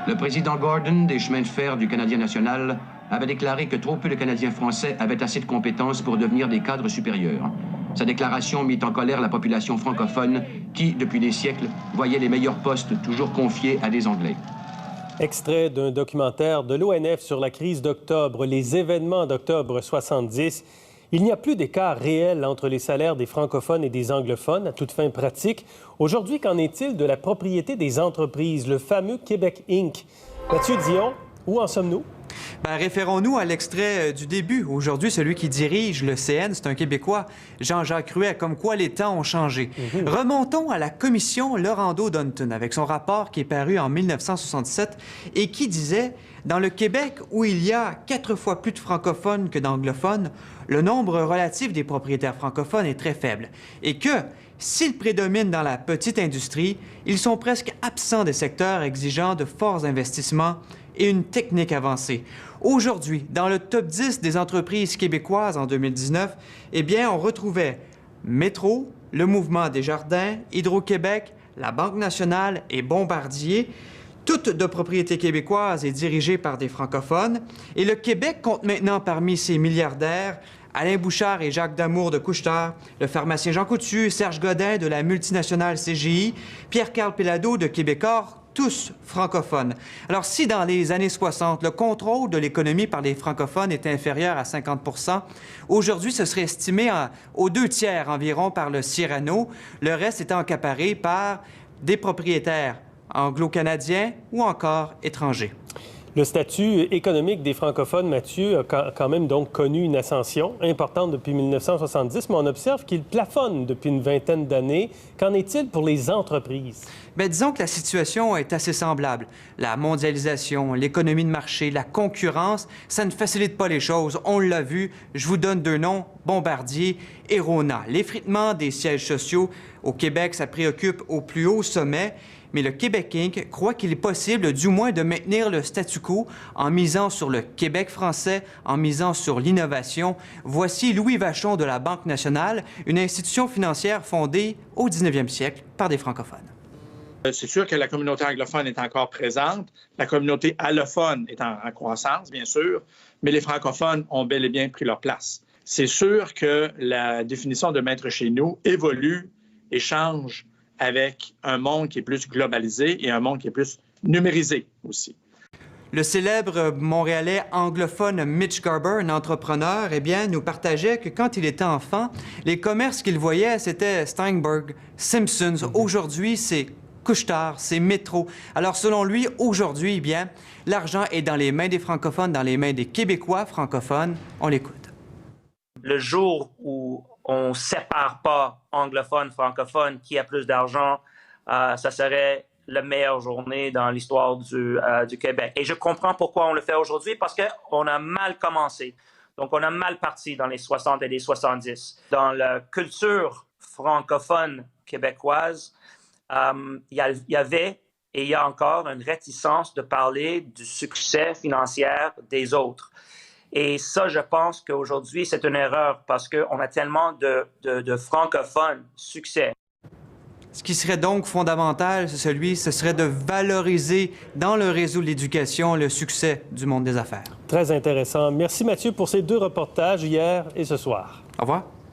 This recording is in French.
Le président Gordon des chemins de fer du Canadien national avait déclaré que trop peu de Canadiens français avaient assez de compétences pour devenir des cadres supérieurs. Sa déclaration mit en colère la population francophone qui, depuis des siècles, voyait les meilleurs postes toujours confiés à des Anglais. Extrait d'un documentaire de l'ONF sur la crise d'octobre, les événements d'octobre 70. Il n'y a plus d'écart réel entre les salaires des francophones et des anglophones, à toute fin pratique. Aujourd'hui, qu'en est-il de la propriété des entreprises, le fameux Québec Inc? Mathieu Dion, où en sommes-nous? Référons-nous à l'extrait du début. Aujourd'hui, celui qui dirige le CN, c'est un Québécois, Jean-Jacques Ruet, comme quoi les temps ont changé. Remontons à la commission Laurando-Dunton avec son rapport qui est paru en 1967 et qui disait « Dans le Québec, où il y a 4 fois plus de francophones que d'anglophones, le nombre relatif des propriétaires francophones est très faible et que, s'ils prédominent dans la petite industrie, ils sont presque absents des secteurs exigeant de forts investissements et une technique avancée. » Aujourd'hui, dans le top 10 des entreprises québécoises en 2019, eh bien, on retrouvait Métro, le Mouvement Desjardins, Hydro-Québec, la Banque nationale et Bombardier, toutes de propriété québécoise et dirigées par des francophones. Et le Québec compte maintenant parmi ces milliardaires Alain Bouchard et Jacques Damour de Couche-Tard, le pharmacien Jean Coutu, Serge Godin de la multinationale CGI, Pierre-Carl Péladeau de Québecor, tous francophones. Alors, si dans les années 60, le contrôle de l'économie par les francophones était inférieur à 50 aujourd'hui, ce serait estimé aux 2 tiers environ par le Cyrano, le reste étant accaparé par des propriétaires anglo-canadiens ou encore étrangers. Le statut économique des francophones, Mathieu, a quand même donc connu une ascension importante depuis 1970, mais on observe qu'il plafonne depuis une vingtaine d'années. Qu'en est-il pour les entreprises? Bien, disons que la situation est assez semblable. La mondialisation, l'économie de marché, la concurrence, ça ne facilite pas les choses. On l'a vu, je vous donne 2 noms, Bombardier et Rona. L'effritement des sièges sociaux au Québec, ça préoccupe au plus haut sommet. Mais le Québec Inc. croit qu'il est possible du moins de maintenir le statu quo en misant sur le Québec français, en misant sur l'innovation. Voici Louis Vachon de la Banque nationale, une institution financière fondée au 19e siècle par des francophones. C'est sûr que la communauté anglophone est encore présente, la communauté allophone est en croissance, bien sûr, mais les francophones ont bel et bien pris leur place. C'est sûr que la définition de maître chez nous évolue et change avec un monde qui est plus globalisé et un monde qui est plus numérisé aussi. Le célèbre Montréalais anglophone Mitch Garber, un entrepreneur, eh bien, nous partageait que quand il était enfant, les commerces qu'il voyait, c'était Steinberg, Simpsons. Aujourd'hui, c'est Couche-Tard, c'est Métro. Alors, selon lui, aujourd'hui, eh bien, l'argent est dans les mains des francophones, dans les mains des Québécois francophones. On l'écoute. Le jour où on ne sépare pas anglophone, francophone, qui a plus d'argent, ça serait la meilleure journée dans l'histoire du Québec. Et je comprends pourquoi on le fait aujourd'hui, parce qu'on a mal commencé. Donc, on a mal parti dans les 60 et les 70. Dans la culture francophone québécoise, il y avait et il y a encore une réticence de parler du succès financier des autres. Et ça, je pense qu'aujourd'hui, c'est une erreur parce qu'on a tellement de francophones succès. Ce qui serait donc fondamental, ce serait de valoriser dans le réseau de l'éducation le succès du monde des affaires. Très intéressant. Merci Mathieu pour ces 2 reportages hier et ce soir. Au revoir.